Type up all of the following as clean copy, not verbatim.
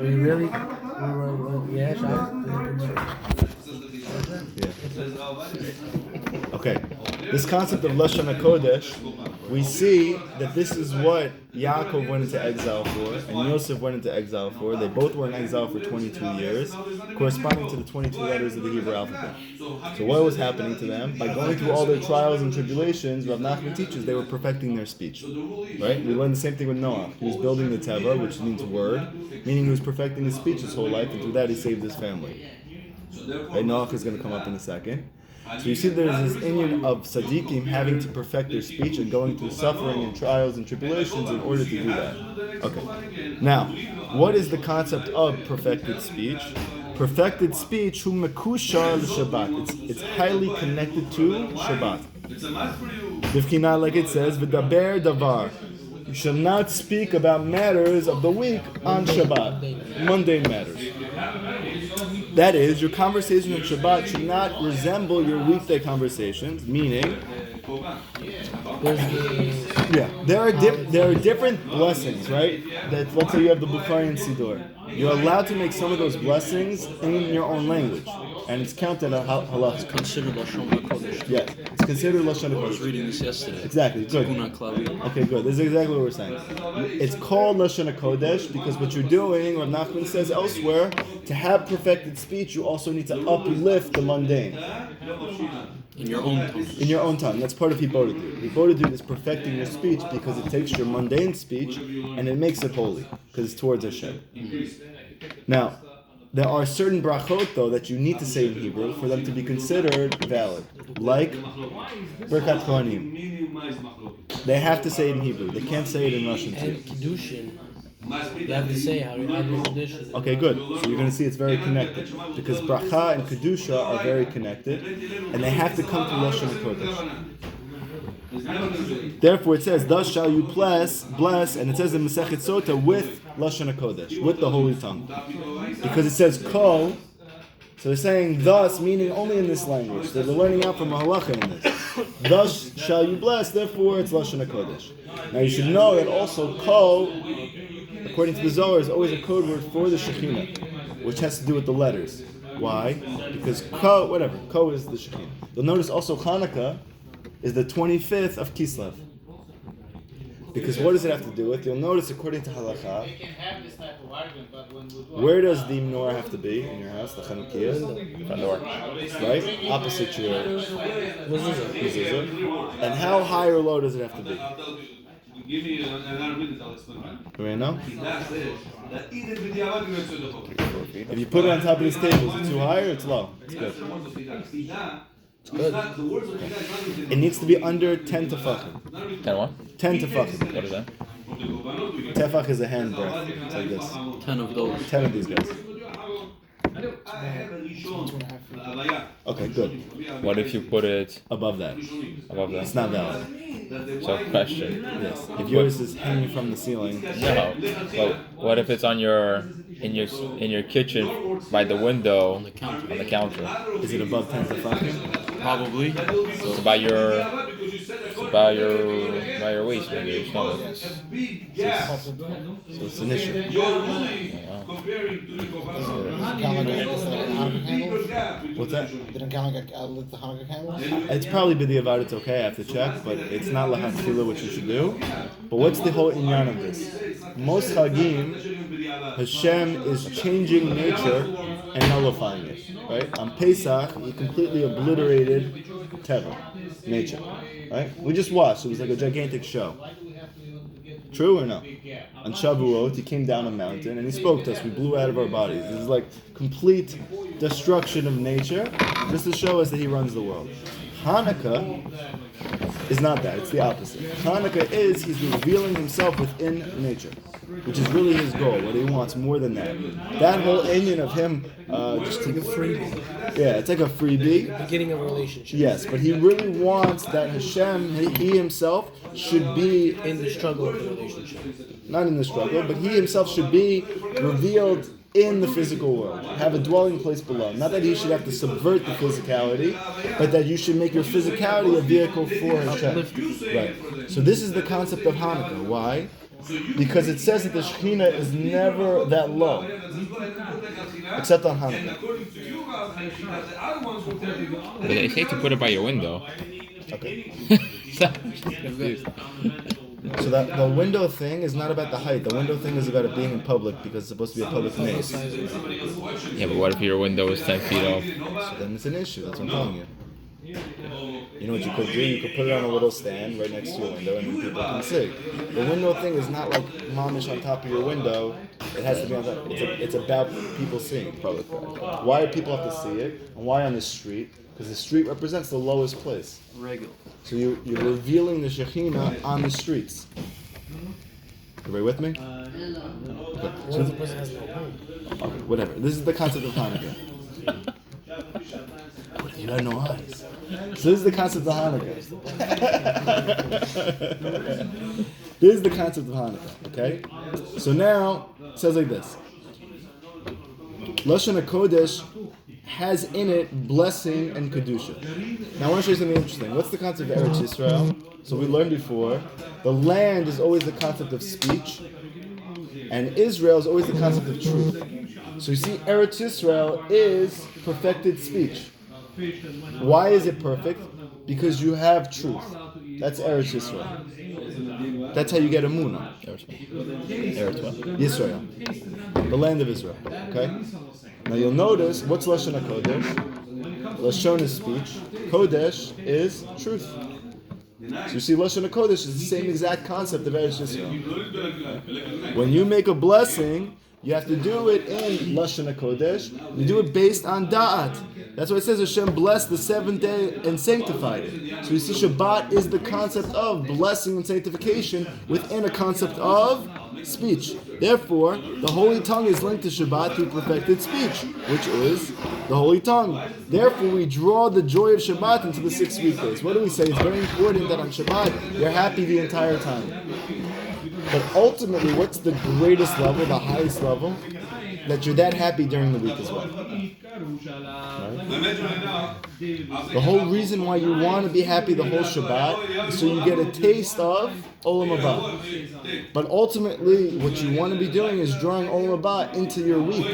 We really, yeah, Yeah. Okay. This concept of Lashon HaKodesh, we see that this is what Yaakov went into exile for, and Yosef went into exile for. They both were in exile for 22 years, corresponding to the 22 letters of the Hebrew alphabet. So what was happening to them? By going through all their trials and tribulations, Rav Nachman teaches they were perfecting their speech. Right? We learned the same thing with Noah. He was building the Teva, which means word, meaning he was perfecting his speech his whole life, and through that he saved his family. Right? Noah is going to come up in a second. So you see there's this inyan of tzaddikim having to perfect their speech and going through suffering and trials and tribulations in order to do that. Okay. Now, what is the concept of perfected speech? Perfected speech, hu mekushar l'Shabbat. It's highly connected to Shabbat. Bifkina, like it says, v'daber davar. You shall not speak about matters of the week on Shabbat, mundane matters. That is, your conversation on Shabbat should not resemble your weekday conversations, meaning, there are different blessings, right? That, let's say you have the Bukhari and Siddur. You're allowed to make some of those blessings in your own language, and it's counted as halach. It's considered Lashon HaKodesh. Yes, it's considered Lashon HaKodesh. I was reading this yesterday. Exactly, good. Okay, good. This is exactly what we're saying. It's called Lashon HaKodesh because what you're doing, Rav Nachman says elsewhere, to have perfected speech, you also need to uplift the mundane. In your own tongue. In your own tongue. That's part of Hibodedut. Hibodedut is perfecting your speech because it takes your mundane speech and it makes it holy because it's towards Hashem. Now, there are certain brachot though that you need to say in Hebrew for them to be considered valid, like Birkat Kohanim. They have to say it in Hebrew. They can't say it in Russian too. And Kiddushin, you have to say how you have your condition. Okay, good. So you're going to see it's very connected because bracha and kedusha are very connected, and they have to come to Lashon HaKodesh. Therefore, it says, "Thus shall you bless," and it says in Masechet Sota with Lashon HaKodesh, with the holy tongue, because it says "ko." So they're saying "thus," meaning only in this language. So they're learning out from a halacha in this. "Thus shall you bless," therefore it's Lashon HaKodesh. Now you should know that also "ko," according to the Zohar, is always a code word for the Shekhinah, which has to do with the letters. Why? Because Ko is the Shekhinah. You'll notice also Hanukkah is the 25th of Kislev. Because what does it have to do with? You'll notice according to Halakha, where does the menorah have to be in your house, the Chanukiah? Front door. Right? Opposite your mezuzah. And how high or low does it have to be? Right now? If you put it on top of this table, is it too high or it's low? It's good. It's good. It needs to be under 10 tefachim. 10 what? 10 tefachim. What is that? Tefach is a hand breadth. It's like this. 10 of those. 10 of these guys. Okay, good. What if you put it Above that. above that? It's not valid. So question. Yes. If yours is hanging from the ceiling. No. But what if it's on in your kitchen by the window On the counter. on the counter? Is it above 10 tefachim? Probably. So it's by your waist, maybe your stomach. So it's an issue. What's that? Didn't count like lit the Hanukkah candles? It's probably b'diavad, it's okay, I have to check, but it's not lahatchila, which you should do. But what's the whole inyan of this? Most Hagim, Hashem is changing nature and nullifying it. Right? On Pesach, he completely obliterated Teva, nature. Right? We just watched, it was like a gigantic show. True or no? On Shavuot, he came down a mountain and he spoke to us. We blew out of our bodies. This is like complete destruction of nature, just to show us that he runs the world. Hanukkah is not that. It's the opposite. Hanukkah is he's revealing himself within nature, which is really his goal. What he wants more than that. That whole inyan of him just Like a freebie. yeah, it's like a freebie. Beginning of a relationship. Yes, but he really wants that Hashem, he himself, should be In the struggle of the relationship. not in the struggle, but he himself should be revealed in the physical world, have a dwelling place below. Not that he should have to subvert the physicality, but that you should make your physicality a vehicle for Hashem. Right. So this is the concept of Hanukkah. Why? because it says that the Shekhinah is never that low, except on Hanukkah. But they say to put it by your window. Okay. Confused. So that the window thing is not about the height. The window thing is about it being in public because it's supposed to be a public maze. Yeah, but what if your window is 10 feet off? So then it's an issue. That's what I'm telling you. You know what you could do? You could put it on a little stand right next to your window and then people can see. The window thing is not like mamish on top of your window. It has to be on top. It's about people seeing it. Public. Why do people have to see it? And why on the street? Because the street represents the lowest place. Regular. So you're revealing the Shekhinah on the streets. Everybody with me? Okay. So whatever. This is the concept of Hanukkah. You had no eyes. So this is the concept of Hanukkah. This is the concept of Hanukkah. Okay? So now, it says like this. Lashon HaKodesh has in it blessing and kedusha. Now I want to show you something interesting. What's the concept of Eretz Yisrael? So we learned before, the land is always the concept of speech, and Israel is always the concept of truth. So you see, Eretz Yisrael is perfected speech. Why is it perfect? Because you have truth. That's Eretz Yisrael. That's how you get Emunah. Yisrael. The land of Israel. Okay? Now you'll notice, what's Lashon HaKodesh? Lashon is speech. Kodesh is truth. So you see, Lashon HaKodesh is the same exact concept of Eretz Yisrael. When you make a blessing, you have to do it in Lashon HaKodesh. You do it based on Da'at. That's why it says Hashem blessed the seventh day and sanctified it. So you see, Shabbat is the concept of blessing and sanctification within a concept of speech. Therefore, the holy tongue is linked to Shabbat through perfected speech, which is the holy tongue. Therefore, we draw the joy of Shabbat into the 6 weekdays. What do we say? It's very important that on Shabbat, you're happy the entire time. But ultimately, what's the greatest level, the highest level? That you're that happy during the week as well. Right? The whole reason why you want to be happy the whole Shabbat is so you get a taste of Olam Haba. But ultimately, what you want to be doing is drawing Olam Haba into your week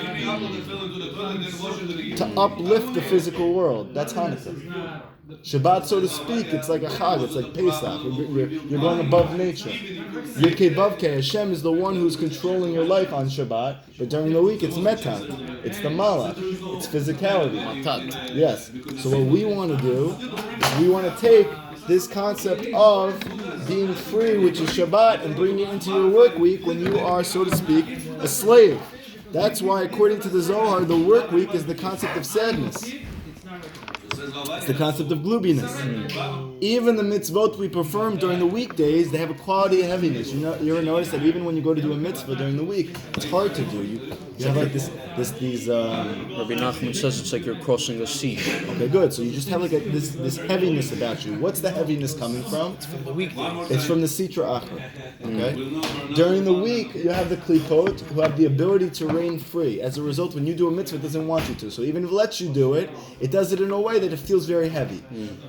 to uplift the physical world. That's Hanukkah. Shabbat, so to speak, it's like a Chag, it's like Pesach. You're going above nature. Yudkei Vavkei, Hashem is the one who's controlling your life on Shabbat, but during the week it's Metat, it's the Malach, it's physicality. Matat. Yes. So what we want to do is we want to take this concept of being free, which is Shabbat, and bring it into your work week when you are, so to speak, a slave. That's why, according to the Zohar, the work week is the concept of sadness. It's the concept of gloominess. Even the mitzvot we perform during the weekdays, they have a quality of heaviness. You ever notice that even when you go to do a mitzvah during the week, it's hard to do. You have like these. Rabbi Nachman says it's like you're crossing a sea. Okay, good. So you just have like this heaviness about you. What's the heaviness coming from? It's from the weekday. It's from the Sitra Achra. Okay? During the week, you have the Klipot who have the ability to reign free. As a result, when you do a mitzvah, it doesn't want you to. So even if it lets you do it, it does it in a way that it feels very heavy.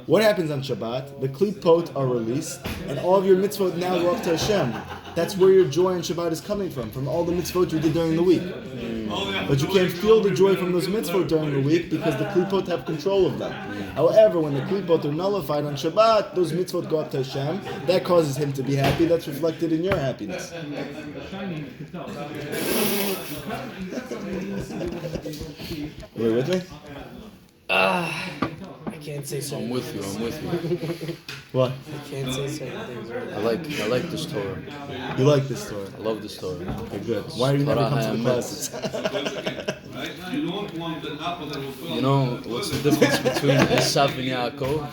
What happens on Shabbat? The Klipot are released, and all of your mitzvot now go up to Hashem. That's where your joy on Shabbat is coming from all the mitzvot you did during the week. But you can't feel the joy from those mitzvot during the week because the Klipot have control of them. However, when the Klipot are nullified on Shabbat, those mitzvot go up to Hashem. That causes him to be happy. That's reflected in your happiness. You with me? I can't say so. I'm with you. What? I can't say certain things right I like this Torah. You like this story? I love this Torah. Okay, good. Why do you never come to the classes? You know, what's the difference between Esav and Yaakov?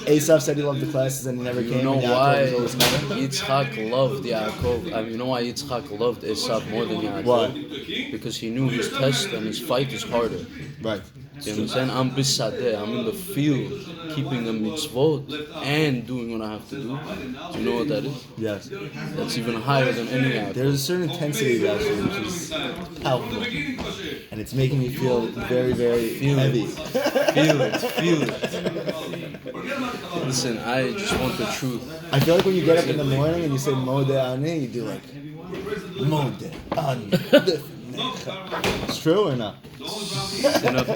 Esav said he loved the classes and he never came. You know and Yaakov why was always coming. Yitzchak loved Yaakov? You know why Yitzchak loved Esav more than Yaakov? Why? Because he knew his test and his fight is harder. Right. You understand? I'm bisadeh. I'm in the field, keeping the mitzvot and doing what I have to do. Do you know what that is? Yes. That's even higher than any Yaakov. There's a certain intensity about you which is palpable. And it's making me feel very, very heavy. Feel it. Listen, I just want the truth. I feel like when you get up in the morning and you say Modeh Ani, you do like Modeh Ani. It's true or not?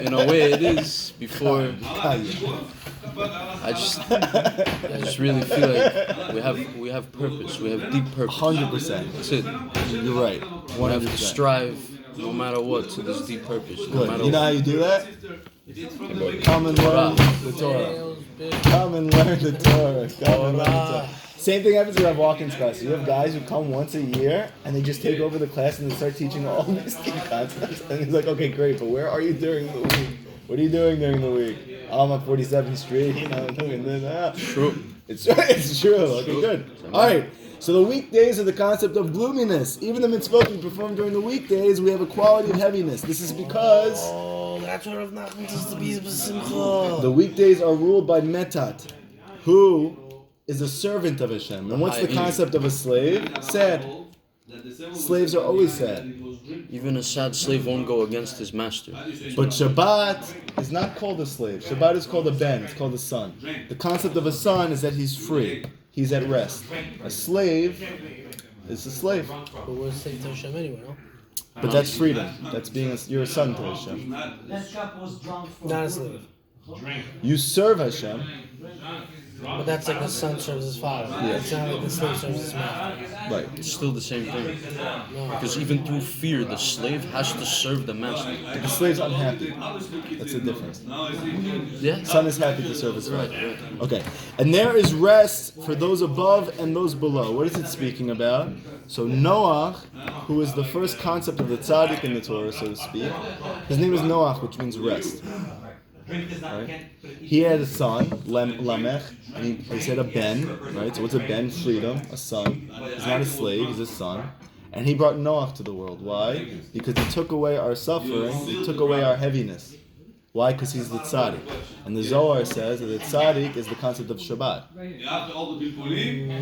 In a way, it is. Before, I just really feel like we have purpose. We have deep purpose. 100%. That's it. You're right. We have to 100%. strive, no matter what, to this deep purpose. No Good. matter You know how you do that? Come and learn the Torah. Come and learn the Torah. Come and learn the Torah. Same thing happens when you have walk-ins class. You have guys who come once a year and they just take over the class and they start teaching all these deep concepts. And he's like, okay, great, but where are you during the week? What are you doing during the week? Oh, I'm on 47th Street, you know, doing this. True. It's true. Okay, good. All right. So the weekdays are the concept of gloominess. Even the mitzvot we perform during the weekdays, we have a quality of heaviness. This is because that's what Rav Nachman says to be b'simcha. the weekdays are ruled by Metat, who is a servant of Hashem. And what's the concept of a slave? Sad. Slaves are always sad. Even a sad slave won't go against his master. But Shabbat is not called a slave. Shabbat is called a ben. It's called a son. The concept of a son is that he's free. He's at rest. A slave is a slave. But we're slave to Hashem anyway, no? But that's freedom. That's you're a son to Hashem. Not a slave. You serve Hashem. But that's like the son serves his father. Yeah. It's not like the slave serves his master. Right. It's still the same thing. Because even through fear, the slave has to serve the master. But the slave's unhappy. That's the difference. Yeah. Son is happy to serve his father. Right. Okay. And there is rest for those above and those below. What is it speaking about? So Noach, who is the first concept of the tzaddik in the Torah, so to speak, his name is Noach, which means rest. Right? He had a son, Lamech, and he said a ben, right? So what's a ben? Freedom, a son. He's not a slave, he's a son. And he brought Noach to the world. Why? Because he took away our suffering, he took away our heaviness. Why? Because he's the tzaddik. And the Zohar says that the tzaddik is the concept of Shabbat.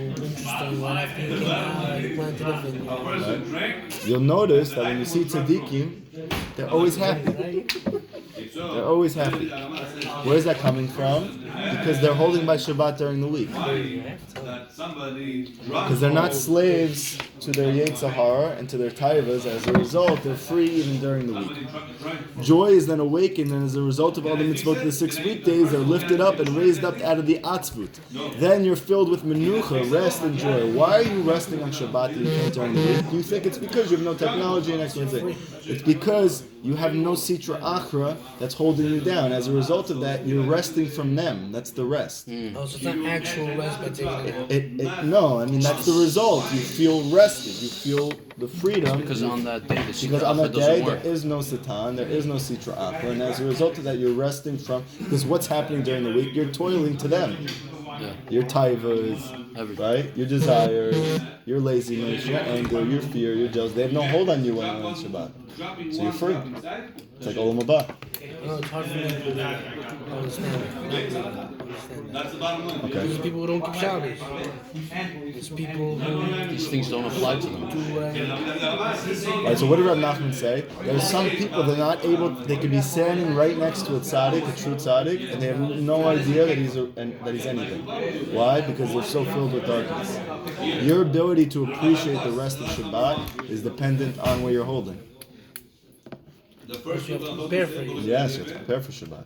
Interesting. What after you came out, you planted a vineyard. Right? You'll notice that when you see tzaddikim, they're always happy. They're always happy. Where is that coming from? Because they're holding by Shabbat during the week. Because they're not slaves to their Yetzer Hara and to their taivas. As a result, they're free even during the week. Joy is then awakened, and as a result of all the mitzvot of the 6 weekdays, they're lifted up and raised up out of the atzvut. Then you're filled with menucha, rest and joy. Why are you resting on Shabbat that you can't during the week? You think it's because you have no technology and experience. It's because you have no sitra achra that's holding you down. As a result of that, you're resting from them. That's the rest. Oh, so it's not actual rest by taking it. No, I mean that's the result. You feel rested. You feel the freedom. Because on that day, the Because secret on that offer doesn't day work. there is no satan, there is no sitra achra, and as a result of that, you're resting from. Because what's happening during the week? You're toiling to them. Yeah. Your taivas, Everything. right? Your desires, your laziness, your anger, your fear, your jealousy. They have no hold on you when you're on Shabbat. So you're free. It's like Olam Haba. No, it's hard for me to understand that. Okay. There's people who don't keep Shabbos. There's people who These things don't apply to them. do. Alright, so what did Rav Nachman say? There's some people they're not able. They could be standing right next to a tzaddik, a true tzaddik, and they have no idea that he's anything. Why? Because they're so filled with darkness. Your ability to appreciate the rest of Shabbat is dependent on where you're holding. You have to prepare for it. Yes, you have to prepare for Shabbat.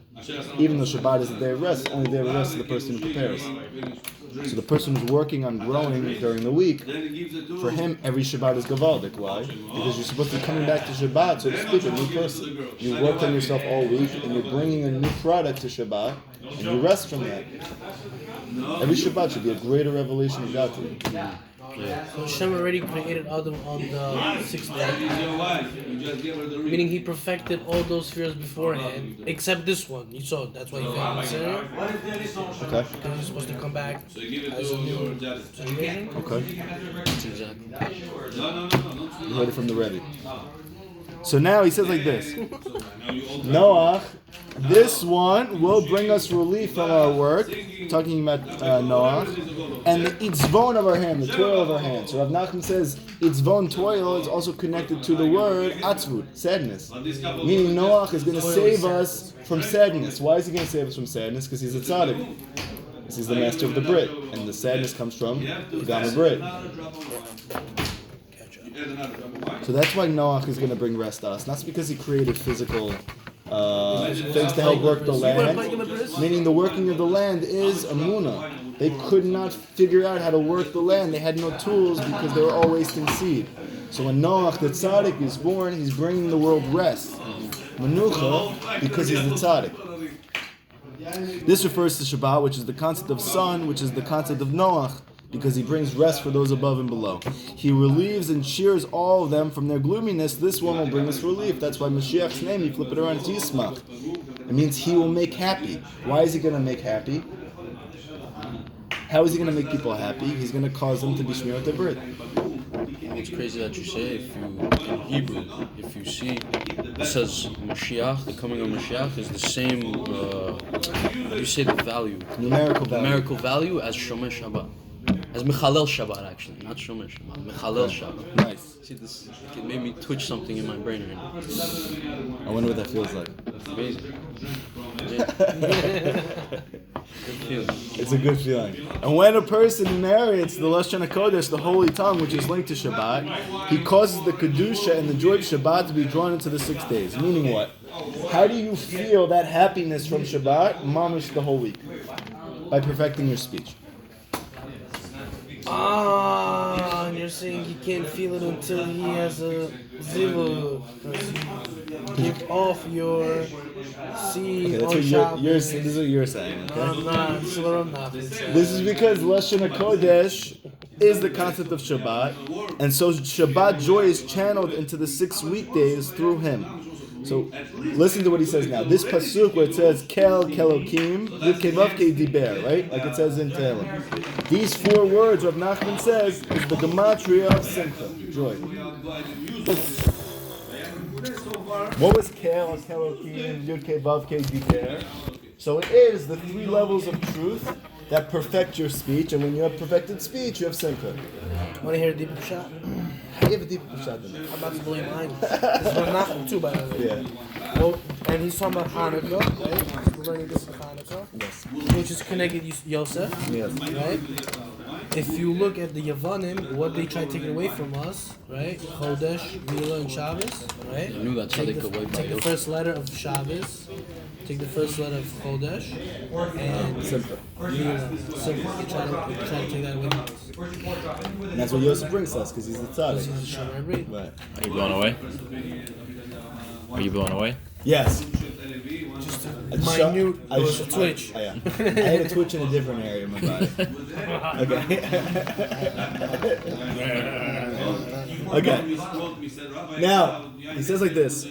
Even though Shabbat is the day of rest, only day of rest is the person who prepares. So the person who's working on growing during the week, for him, every Shabbat is Gavaldik. Why? Because you're supposed to be coming back to Shabbat, so to speak, a new person. You worked on yourself all week, and you're bringing a new product to Shabbat, and you rest from that. Every Shabbat should be a greater revelation of God to you. So Hashem already created Adam on the 6th day. Meaning he perfected all those spheres beforehand, except this one. You saw it. That's why he found the Okay. Because he's supposed to come back as a new situation. Okay. That's exactly. You heard it from the Rebbe. So now he says like this. Noach, this one will bring us relief from our work, talking about Noach, and the itzvon of our hand, the toil of our hand. So Rav Nachman says itzvon, toil, is also connected to the word atzvut, sadness. Meaning Noach is going to save us from sadness. Why is he going to save us from sadness? Because he's a tzaddik. because he's the master of the Brit, and the sadness comes from Pagam Brit. So that's why Noach is going to bring rest to us. Not because he created physical things to help work the land, meaning the working of the land is Amunah. They could not figure out how to work the land. They had no tools because they were all wasting seed. So when Noach, the tzaddik, is born, he's bringing the world rest. Menucha, because he's the tzaddik. This refers to Shabbat, which is the concept of sun, which is the concept of Noach, because he brings rest for those above and below. He relieves and cheers all of them from their gloominess. This one will bring us relief. That's why Mashiach's name, you flip it around, it's Yismach. It means he will make happy. Why is he going to make happy? How is he going to make people happy? He's going to cause them to be Shmirat Brit. It's crazy that you say, if you, in Hebrew, if you see, it says Mashiach, the coming of Mashiach is the same, how do you say the value? Numerical value as Shomer Shabbat. As Mechalel Shabbat, actually, not Shomer Shabbat. Mechalel Shabbat. Nice. See, this, it made me twitch something in my brain right now. I wonder what that feels like. Amazing. Good feeling. It's a good feeling. And when a person narrates the Lashon HaKodesh, the holy tongue, which is linked to Shabbat, he causes the Kedusha and the joy of Shabbat to be drawn into the 6 days. Meaning what? How do you feel that happiness from Shabbat, mamish, the whole week? By perfecting your speech. And you're saying he can't feel it until he has a zivug. Give off your seed on Shabbat. This is what you're saying, okay? I'm not. This is what I'm not saying. This is because Lashon HaKodesh is the concept of Shabbat, and so Shabbat joy is channeled into the 6 weekdays through him. So listen to what he says now. This pasuk where it says Kel Kelokim Yudkevavke Diber, right? Like it says in Tehillim. These 4 words Rav Nachman says is the gematria of Simcha, joy. What was Kel Kelokim Yudkevavke Diber? So it is the 3 levels of truth that perfect your speech, and when you have perfected speech, you have Simcha. Want to hear a deeper shot? How do you have a deeper pshat than that? I'm about to blow your mind. This is Rav Nachman too, by the way. Yeah. Well, and he's talking about Hanukkah, right? We're learning this in Hanukkah, Yes. which is connected Yosef, Yes. right? If you look at the Yavanim, what they try to take away from us, right? Chodesh, Mila, and Shabbos, right? I knew that's how they could wipe Take the out. first letter of Shabbos, take the first letter of Chodesh, and Simcha. Mila. Simple. They try to take that away from us. And that's what Yosef brings us, because he's the This tzaddik. is the Shomer Brit. Right. Are you blown away? Are you blown away? Yes. Minute, it was a twitch. Yeah. I had a twitch in a different area of my body. Okay. Okay. Now, he says like this.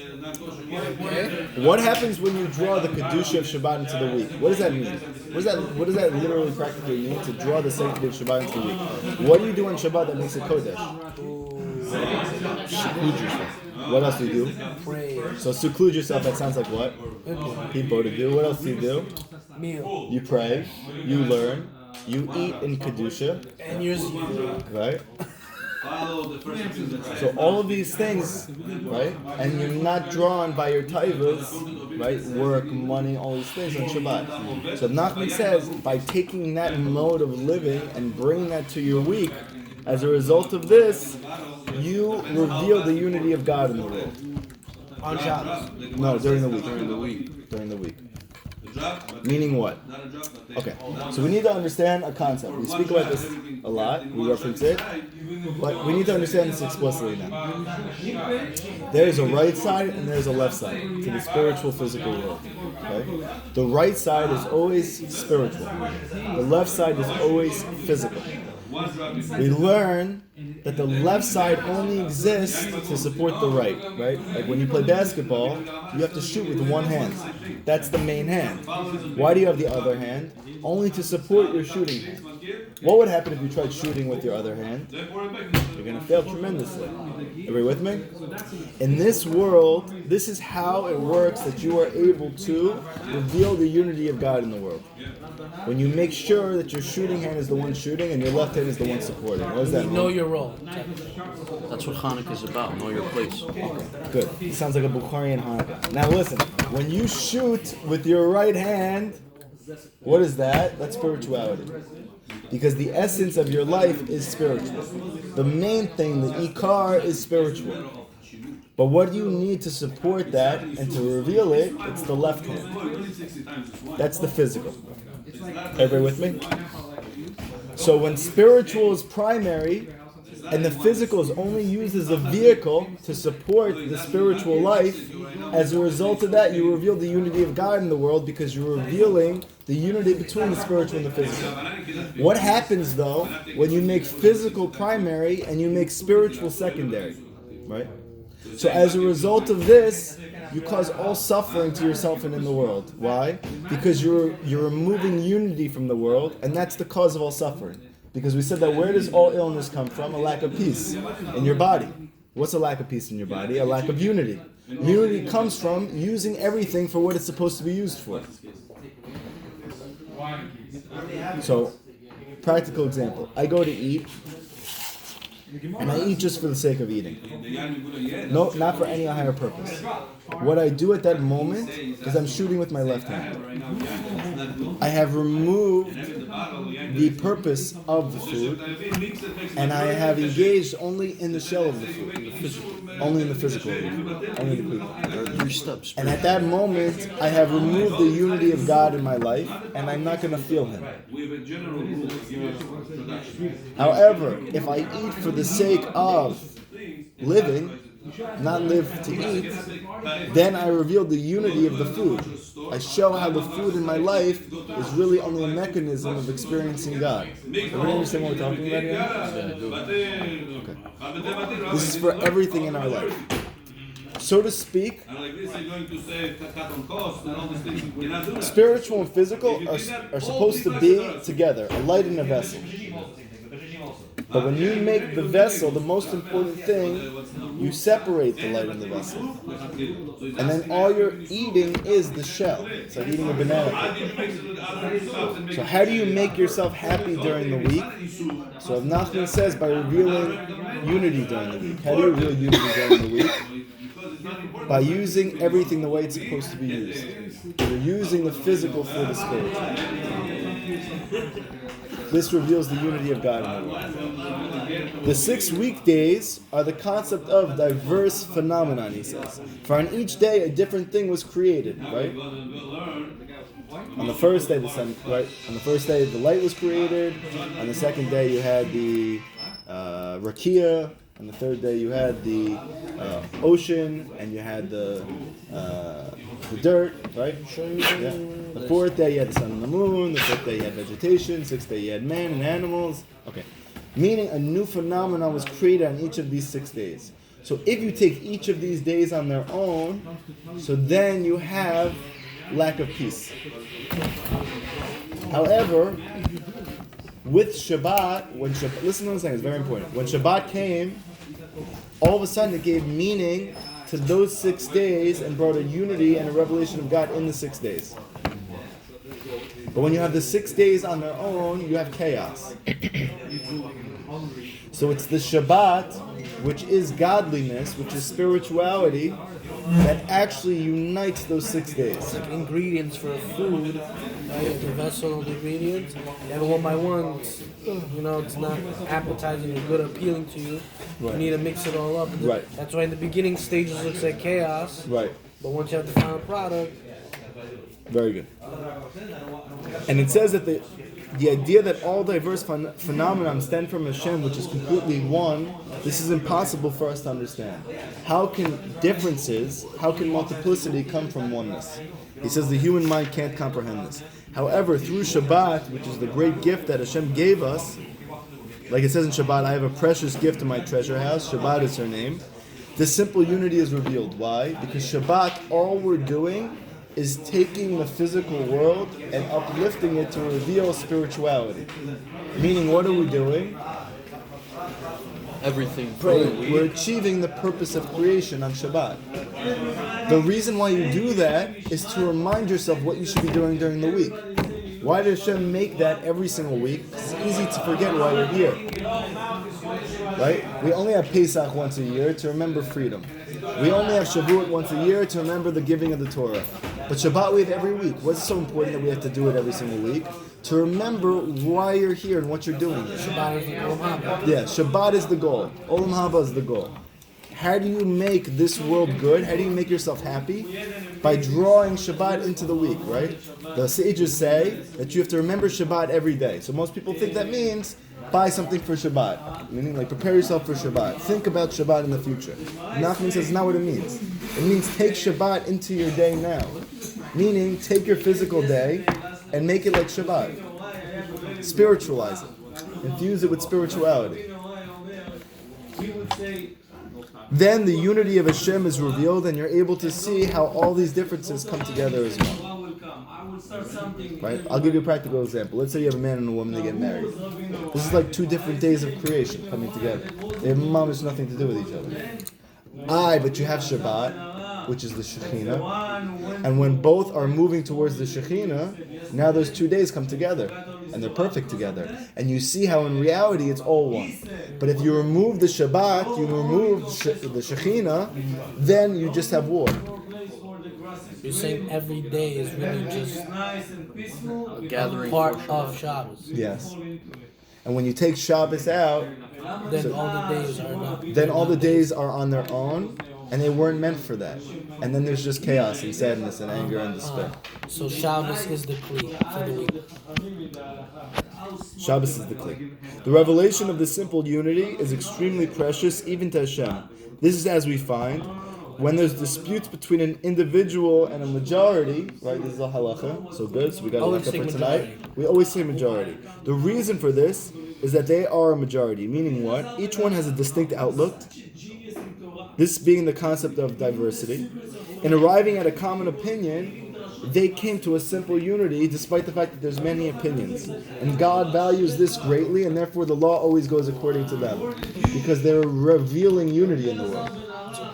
What happens when you draw the Kedusha of Shabbat into the week? What does that mean? What does that literally practically mean, to draw the sanctity of Shabbat into the week? What do you do on Shabbat that makes it Kodesh? Seclude yourself. What else do you do? Pray. So seclude yourself, that sounds like what? People to do. What else do you do? Meal. You pray, you learn, you eat in Kedusha, And yours. right? So all of these things, right? And you're not drawn by your taivas, right? Work, money, all these things on Shabbat. So Nachman says, by taking that mode of living and bringing that to your week, as a result of this, you reveal the unity of God in the world. On Shabbos. No, during the week. During the week. Meaning what? Okay, so we need to understand a concept. We speak about this a lot, we reference it, but we need to understand this explicitly now. There is a right side and there is a left side to the spiritual, physical world. Okay? The right side is always spiritual. The left side is always physical. We learn that the left side only exists to support the right? Like when you play basketball, you have to shoot with one hand. That's the main hand. Why do you have the other hand? Only to support your shooting hand. What would happen if you tried shooting with your other hand? You're going to fail tremendously. Are we with me? In this world, this is how it works that you are able to reveal the unity of God in the world. When you make sure that your shooting hand is the one shooting and your left hand is the one supporting. What does that mean? Know your role. That's what Hanukkah is about. Know your place. Good. It sounds like a Bukharian Hanukkah. Now listen, when you shoot with your right hand, What is that? That's spirituality. Because the essence of your life is spiritual. The main thing, the ikar, is spiritual. But what you need to support that and to reveal it, it's the left hand. That's the physical. Everybody with me? So when spiritual is primary and the physical is only used as a vehicle to support the spiritual life, as a result of that, you reveal the unity of God in the world because you're revealing the unity between the spiritual and the physical. What happens though when you make physical primary and you make spiritual secondary? Right? So as a result of this, you cause all suffering to yourself and in the world. Why? Because you're removing unity from the world, and that's the cause of all suffering. Because we said that where does all illness come from? A lack of peace in your body. What's a lack of peace in your body? A lack of unity. Unity comes from using everything for what it's supposed to be used for. So, practical example. I go to eat, and I eat just for the sake of eating. No, not for any higher purpose. What I do at that moment is I'm shooting with my left hand. I have removed the purpose of the food, and I have engaged only in the shell of the food, only in the physical, only in the quick. 3 steps. And at that moment, I have removed the unity of God in my life, and I'm not going to feel Him. However, if I eat for the sake of living, not live to eat, then I reveal the unity of the food. I show how the food in my life is really only a mechanism of experiencing God. Everybody understand what we're talking about here? Yeah, I do. Okay. This is for everything in our life. So to speak, spiritual and physical are supposed to be together, a light in a vessel. But when you make the vessel the most important thing, you separate the light in the vessel. And then all you're eating is the shell. It's like eating a banana. So how do you make yourself happy during the week? So Nachman says by revealing unity during the week. How do you reveal unity during the week? By using everything the way it's supposed to be used. You're using the physical for the spiritual. This reveals the unity of God in the world. The 6 weekdays are the concept of diverse phenomenon, he says. For on each day a different thing was created, right? On the first day the sun, right? On the first day the light was created. On the second day you had the rakia. On the third day you had the ocean, and you had the dirt, right? Yeah. The fourth day you had the sun and the moon. The fifth day you had vegetation. Sixth day you had man and animals. Okay. Meaning a new phenomenon was created on each of these 6 days. So if you take each of these days on their own, so then you have lack of peace. However, with Shabbat, listen to what I'm saying, it's very important. When Shabbat came, all of a sudden it gave meaning to those 6 days and brought a unity and a revelation of God in the 6 days. But when you have the 6 days on their own, you have chaos. So it's the Shabbat, which is godliness, which is spirituality, that actually unites those 6 days. It's like ingredients for food, right? The vessel, the ingredients, and one by one, it's not appetizing or good, appealing to you. Right. You need to mix it all up. Right. That's why in the beginning stages it looks like chaos. Right. But once you have the final product. Very good. And it says that the idea that all diverse phenomena stem from Hashem, which is completely one, this is impossible for us to understand. How can multiplicity come from oneness? He says the human mind can't comprehend this. However, through Shabbat, which is the great gift that Hashem gave us, like it says in Shabbat, I have a precious gift in my treasure house. Shabbat is her name. This simple unity is revealed. Why? Because Shabbat, all we're doing is taking the physical world and uplifting it to reveal spirituality. Meaning, what are we doing? Everything. We're achieving the purpose of creation on Shabbat. The reason why you do that is to remind yourself what you should be doing during the week. Why does Hashem make that every single week? It's easy to forget why you're here. right? We only have Pesach once a year to remember freedom. We only have Shavuot once a year to remember the giving of the Torah. But Shabbat we have every week. What's so important that we have to do it every single week? To remember why you're here and what you're doing here. Shabbat is the Olam Haba. Yeah, Shabbat is the goal. Olam Haba is the goal. How do you make this world good? How do you make yourself happy? By drawing Shabbat into the week, right? The sages say that you have to remember Shabbat every day. So most people think that means buy something for Shabbat. Meaning like prepare yourself for Shabbat. Think about Shabbat in the future. Nachman says not what it means. It means take Shabbat into your day now. Meaning take your physical day and make it like Shabbat. Spiritualize it. Infuse it with spirituality. Then the unity of Hashem is revealed and you're able to see how all these differences come together as one. Right? I'll give you a practical example. Let's say you have a man and a woman, they get married. This is like two different days of creation coming together. They have almost nothing to do with each other. But you have Shabbat, which is the Shekhinah. And when both are moving towards the Shekhinah, now those 2 days come together. And they're perfect together. And you see how in reality it's all one. But if you remove the Shabbat, you remove the Shekhinah, then you just have war. You're saying every day is really just A gathering part for of Shabbos. Yes. And when you take Shabbos out, Then all the days are not. then all the days are on their own, and they weren't meant for that. And then there's just chaos and sadness and anger and despair. So Shabbos is the kli for the week. Shabbos is the kli. The revelation of the simple unity is extremely precious even to Hashem. This is as we find when there's disputes between an individual and a majority, right? This is a halacha, so good. So we got a Always halacha say for majority. tonight. We always say majority. The reason for this is that they are a majority, meaning what? Each one has a distinct outlook. This being the concept of diversity. In arriving at a common opinion, they came to a simple unity despite the fact that there's many opinions. And God values this greatly, and therefore the law always goes according to them. Because they're revealing unity in the world.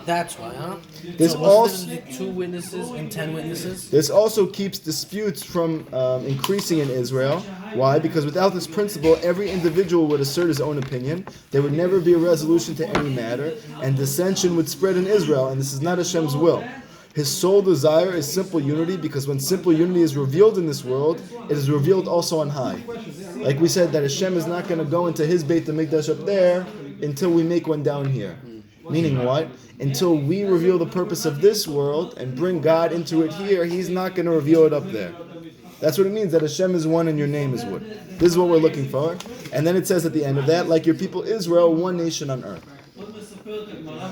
That's why, huh? This So also wasn't it 2 witnesses and 10 witnesses? This also keeps disputes from increasing in Israel. Why? Because without this principle, every individual would assert his own opinion. There would never be a resolution to any matter, and dissension would spread in Israel, and this is not Hashem's will. His sole desire is simple unity, because when simple unity is revealed in this world, it is revealed also on high. Like we said, that Hashem is not going to go into His Beit HaMikdash up there until we make one down here. Meaning what? Until we reveal the purpose of this world and bring God into it here, He's not going to reveal it up there. That's what it means, that Hashem is one and your name is one. This is what we're looking for. And then it says at the end of that, like your people Israel, one nation on earth.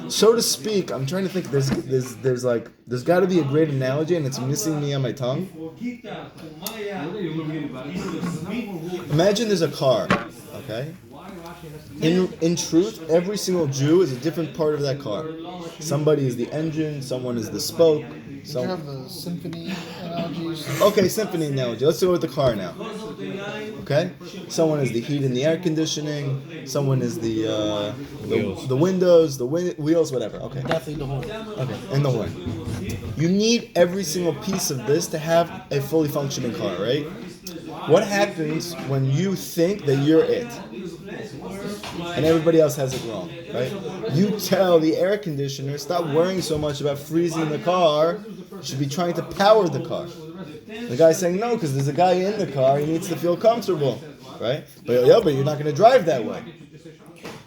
So to speak, I'm trying to think, there's got to be a great analogy and it's missing me on my tongue. Imagine there's a car, okay? In truth, every single Jew is a different part of that car. Somebody is the engine, someone is the spoke. You have the symphony analogies. Okay, symphony analogy. Let's go with the car now. Okay? Someone is the heat and the air conditioning. Someone is the windows, wheels, whatever. Okay. Definitely the horn. Okay, and the horn. You need every single piece of this to have a fully functioning car, right? What happens when you think that you're it? And everybody else has it wrong, right? You tell the air conditioner, stop worrying so much about freezing the car, you should be trying to power the car. The guy's saying no, because there's a guy in the car, he needs to feel comfortable, right? But you're not going to drive that way.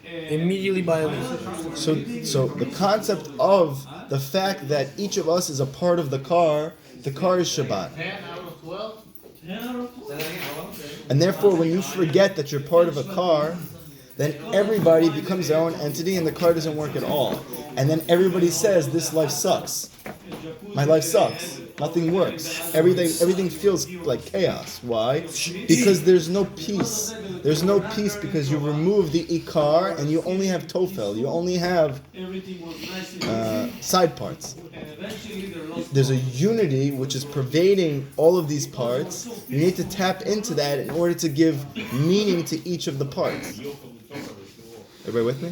Immediately by a So the concept of the fact that each of us is a part of the car is Shabbat. And therefore, when you forget that you're part of a car, then everybody becomes their own entity and the car doesn't work at all. And then everybody says, this life sucks. My life sucks. Nothing works. Everything feels like chaos. Why? Because there's no peace. There's no peace because you remove the ikar and you only have tofel. You only have side parts. There's a unity which is pervading all of these parts. You need to tap into that in order to give meaning to each of the parts. Everybody with me?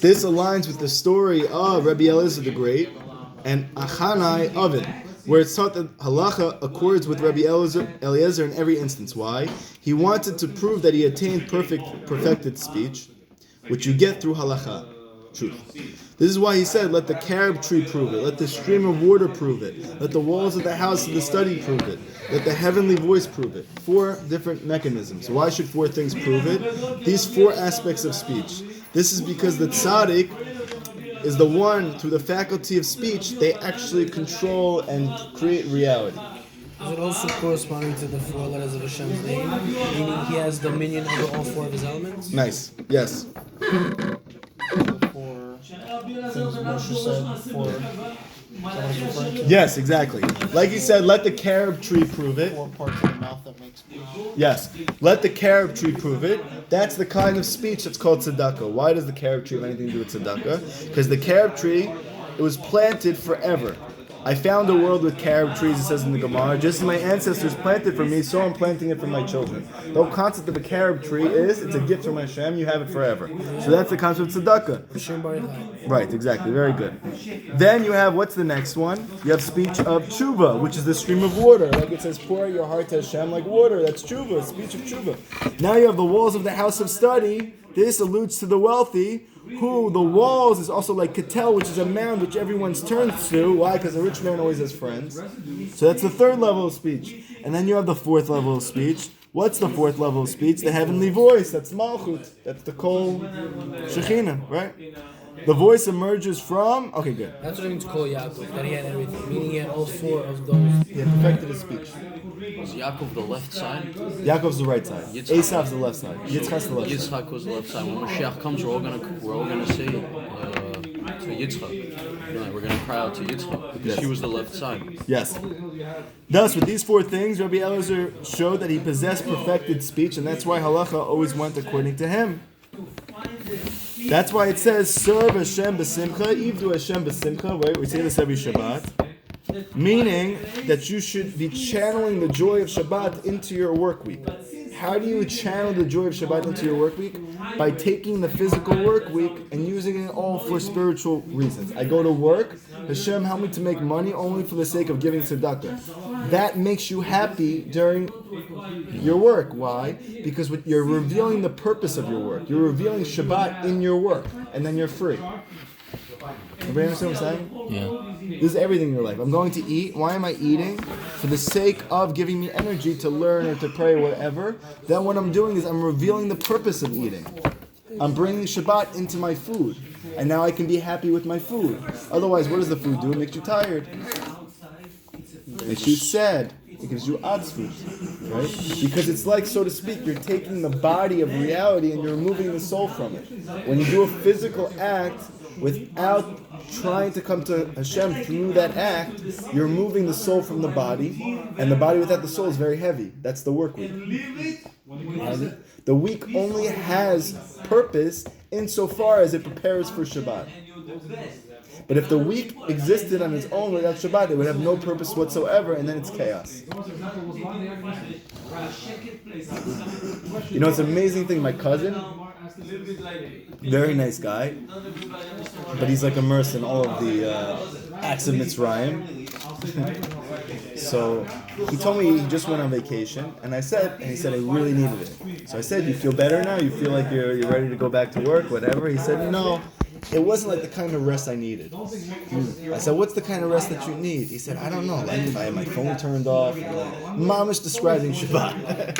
This aligns with the story of Rabbi Eliezer the Great and Achanai Ovid. where it's taught that halacha accords with Rabbi Eliezer in every instance. Why? He wanted to prove that he attained perfected speech, which you get through halacha, truth. This is why he said, let the carob tree prove it, let the stream of water prove it, let the walls of the house of the study prove it, let the heavenly voice prove it. 4 different mechanisms. Why should 4 things prove it? These 4 aspects of speech. This is because the tzaddik is the one, through the faculty of speech, they actually control and create reality. Is it also corresponding to the 4 letters of Hashem's name? Meaning he has dominion over all 4 of his elements? Nice. Yes. Things Moshe said for someone's referring to. Yes, exactly. Like he said, let the carob tree prove it. 4 parts of the mouth that makes speech. Yes. Let the carob tree prove it. That's the kind of speech that's called tzedakah. Why does the carob tree have anything to do with tzedakah? Because the carob tree, it was planted forever. I found a world with carob trees, it says in the Gemara. Just as my ancestors planted for me, so I'm planting it for my children. The whole concept of a carob tree is, it's a gift from Hashem, you have it forever. So that's the concept of tzedakah. Right, exactly, very good. Then you have, what's the next one? You have speech of tshuva, which is the stream of water. Like it says, pour out your heart to Hashem like water. That's tshuva, speech of tshuva. Now you have the walls of the house of study. This alludes to the wealthy, who the walls is also like Ketel, which is a mound which everyone turns to. Why? Because a rich man always has friends. So that's the 3rd level of speech. And then you have the 4th level of speech. What's the 4th level of speech? The heavenly voice. That's Malchut. That's the Kol Shekhinah, right? The voice emerges from... Okay, good. That's what it means to call Yaakov, that he had everything. Meaning he had all 4 of those. He had perfected his speech. Is Yaakov the left side? Yaakov's the right side. Esav's the left side. Yitzchak's the left side. Yitzchak was the left side. When Mashiach comes, we're all gonna say to Yitzchak. You know, we're gonna cry out to Yitzchak because he was the left side. Yes. Thus, with these 4 things, Rabbi Eliezer showed that he possessed perfected speech, and that's why halacha always went according to him. That's why it says, serve Hashem b'simcha, ivdu Hashem b'simcha, right? We say this every Shabbat. Meaning that you should be channeling the joy of Shabbat into your work week. How do you channel the joy of Shabbat into your work week? By taking the physical work week and using it all for spiritual reasons. I go to work, Hashem help me to make money only for the sake of giving tzedakah. That makes you happy during your work. Why? Because you're revealing the purpose of your work. You're revealing Shabbat in your work, and then you're free. Everybody understand what I'm saying? Yeah. This is everything in your life. I'm going to eat. Why am I eating? For the sake of giving me energy to learn or to pray or whatever. Then what I'm doing is I'm revealing the purpose of eating. I'm bringing Shabbat into my food. And now I can be happy with my food. Otherwise, what does the food do? It makes you tired. It makes you sad. It gives you atzvut, right? Because it's like, so to speak, you're taking the body of reality and you're removing the soul from it. When you do a physical act, without trying to come to Hashem through that act, you're moving the soul from the body, and the body without the soul is very heavy. That's the work week. The week only has purpose insofar as it prepares for Shabbat. But if the week existed on its own without Shabbat, it would have no purpose whatsoever, and then it's chaos. You know, it's an amazing thing. My cousin, very nice guy, but he's like immersed in all of the acts of Mitzrayim. So he told me he just went on vacation, and he said I really needed it. So I said, you feel better now? You feel like you're ready to go back to work, whatever? He said, no. It wasn't like the kind of rest I needed. I said, what's the kind of rest that you need? He said, I don't know, like if I had my phone turned off. Mamish describing Shabbat.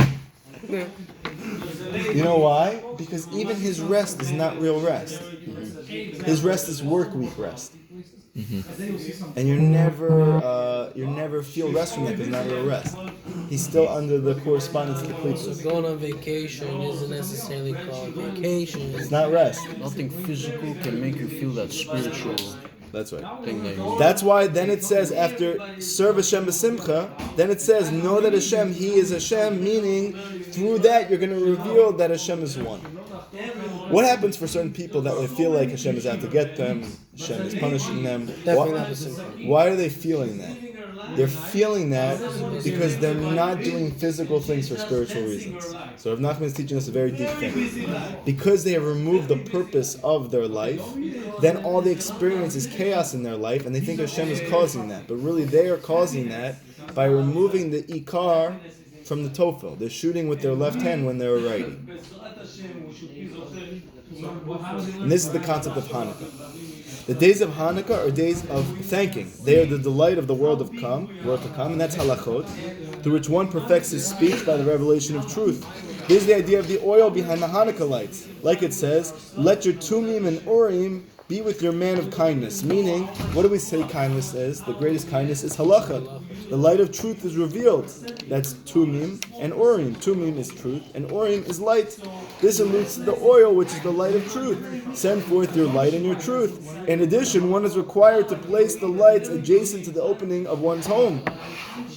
You know why? Because even his rest is not real rest. His rest is work week rest. And you never feel rest from that because it's not real rest. He's still under the correspondence to So going on vacation isn't necessarily called vacation. It's not rest. Nothing physical can make you feel that spiritual That's right. thing that you That's why then it says after serve Hashem b'simcha, then it says know that Hashem, He is Hashem, meaning through that you're going to reveal that Hashem is one. What happens for certain people that they feel like Hashem is out to get them, Hashem is punishing them? Definitely not the simcha. Why are they feeling that? they're feeling that because they're not doing physical things for spiritual reasons. So Rav Nachman is teaching us a very deep thing. Because they have removed the purpose of their life, then all they experience is chaos in their life, and they think Hashem is causing that. But really, they are causing that by removing the ikar from the tofel. They're shooting with their left hand when they're writing. And this is the concept of Hanukkah. The days of Hanukkah are days of thanking. They are the delight of the world to come, and that's halachot, through which one perfects his speech by the revelation of truth. Here's the idea of the oil behind the Hanukkah lights. Like it says, let your tumim and urim be with your man of kindness. Meaning, what do we say kindness is? The greatest kindness is halacha. The light of truth is revealed. That's tumim and urim. Tumim is truth and urim is light. This alludes to the oil, which is the light of truth. Send forth your light and your truth. In addition, one is required to place the lights adjacent to the opening of one's home.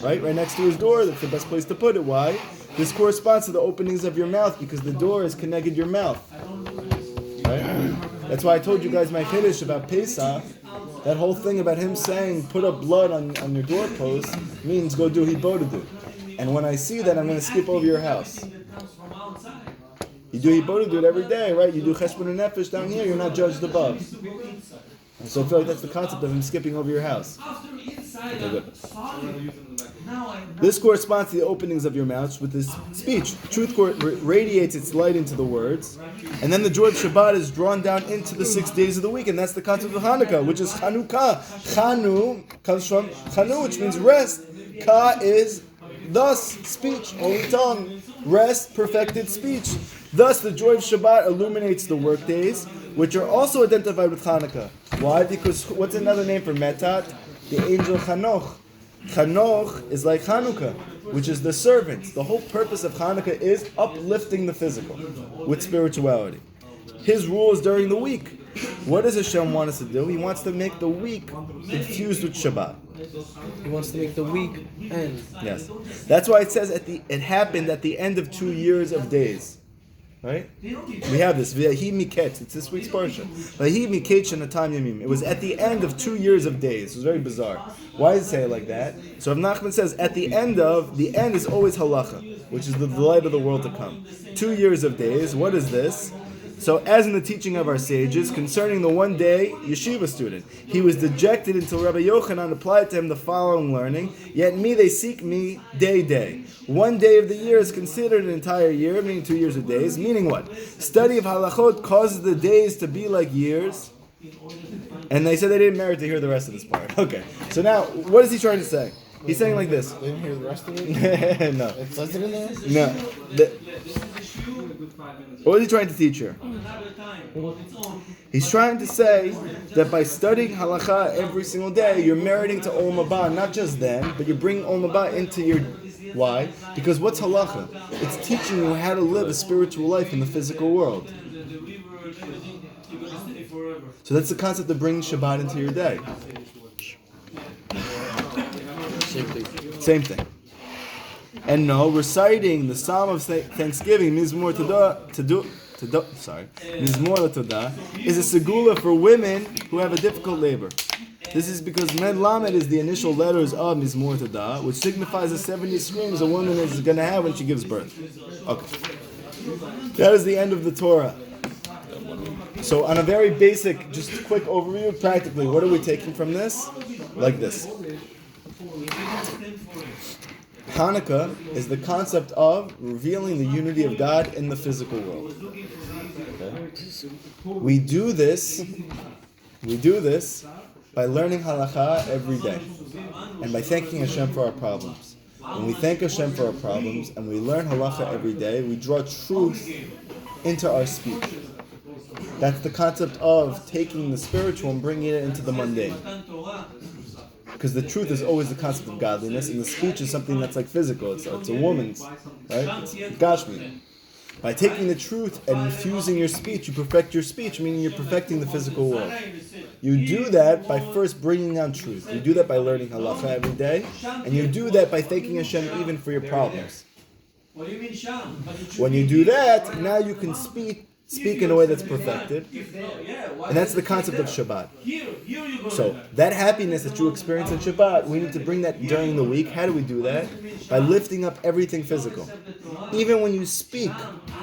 Right next to his door. That's the best place to put it. Why? This corresponds to the openings of your mouth, because the door is connected your mouth. Right? That's why I told you guys my Kiddush about Pesach. That whole thing about him saying, put up blood on your doorpost, means go do hibodedu. And when I see that, I'm going to skip over your house. You do hibodedu every day, right? You do cheshbon and nefesh down here, you're not judged above. And so I feel like that's the concept of him skipping over your house. Okay, good. This corresponds to the openings of your mouth with this speech. Truth radiates its light into the words, and then the joy of Shabbat is drawn down into the 6 days of the week, and that's the concept of Hanukkah, which is Chanukah. Chanu comes from Chanu, which means rest. Ka is thus, speech, holy tongue. Rest, perfected speech. Thus, the joy of Shabbat illuminates the work days, which are also identified with Hanukkah. Why? Because what's another name for Metat? The angel Chanoch. Chanoch is like Hanukkah, which is the servant. The whole purpose of Hanukkah is uplifting the physical with spirituality. His rule is during the week. What does Hashem want us to do? He wants to make the week infused with Shabbat. He wants to make the week end. Yes. That's why it says it happened at the end of 2 years of days. Right? We have this. V'yahi miketz. It's this week's parsha. V'yahi miketz shenatam yamim. It was at the end of 2 years of days. It was very bizarre. Why does it say it like that? So Rav Nachman says at the end is always halacha, which is the delight of the world to come. 2 years of days. What is this? So, as in the teaching of our sages, concerning the one day yeshiva student, he was dejected until Rabbi Yochanan applied to him the following learning, yet me they seek me day. 1 day of the year is considered an entire year, meaning 2 years of days, meaning what? Study of halachot causes the days to be like years. And they said they didn't merit to hear the rest of this part. Okay, so now, what is he trying to say? He's saying like this. Didn't hear the rest of it? No. It says it in there? No. What is he trying to teach here? He's trying to say that by studying halakha every single day, you're meriting to Olam Haba, not just then, but you're bringing Olam Haba into your... Why? Because what's halakha? It's teaching you how to live a spiritual life in the physical world. So that's the concept of bringing Shabbat into your day. Same thing. And no, reciting the Psalm of Thanksgiving, Mizmor Todah, is a segula for women who have a difficult labor. This is because Med Lamed is the initial letters of Mizmor Todah, which signifies the 70 screams a woman is going to have when she gives birth. Okay. That is the end of the Torah. So on a very basic, just quick overview, practically, what are we taking from this? Like this. Hanukkah is the concept of revealing the unity of God in the physical world. Okay. We do this by learning halakha every day and by thanking Hashem for our problems. When we thank Hashem for our problems and we learn halakha every day, we draw truth into our speech. That's the concept of taking the spiritual and bringing it into the mundane. Because the truth is always the concept of godliness, and the speech is something that's like physical. It's a woman's, right? It's gashmi. By taking the truth and infusing your speech, you perfect your speech, meaning you're perfecting the physical world. You do that by first bringing down truth. You do that by learning halacha every day, and you do that by thanking Hashem even for your problems. When you do that, now you can speak speak in a way that's perfected. And that's the concept of Shabbat. So that happiness that you experience in Shabbat, we need to bring that during the week. How do we do that? By lifting up everything physical. Even when you speak,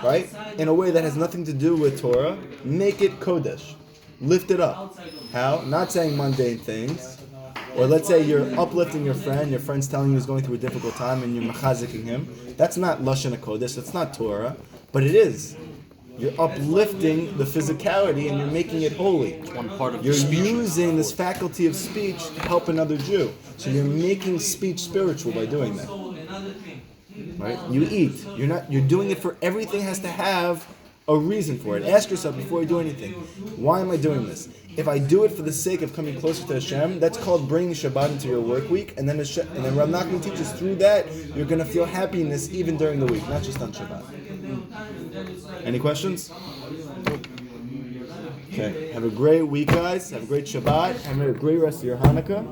right, in a way that has nothing to do with Torah, make it Kodesh. Lift it up. How? Not saying mundane things. Or let's say you're uplifting your friend's telling you he's going through a difficult time and you're mechaziking him. That's not Lashon HaKodesh, that's not Torah, but it is. You're uplifting the physicality and you're making it holy. It's one part of You're the speech. using this faculty of speech to help another Jew. So you're making speech spiritual by doing that. Right? You eat. You're doing it for everything has to have a reason for it. Ask yourself before you do anything, why am I doing this? If I do it for the sake of coming closer to Hashem, that's called bringing Shabbat into your work week, and then Rav Nachman teaches through that, you're going to feel happiness even during the week, not just on Shabbat. Any questions? Okay. Have a great week, guys. Have a great Shabbat. Have a great rest of your Hanukkah.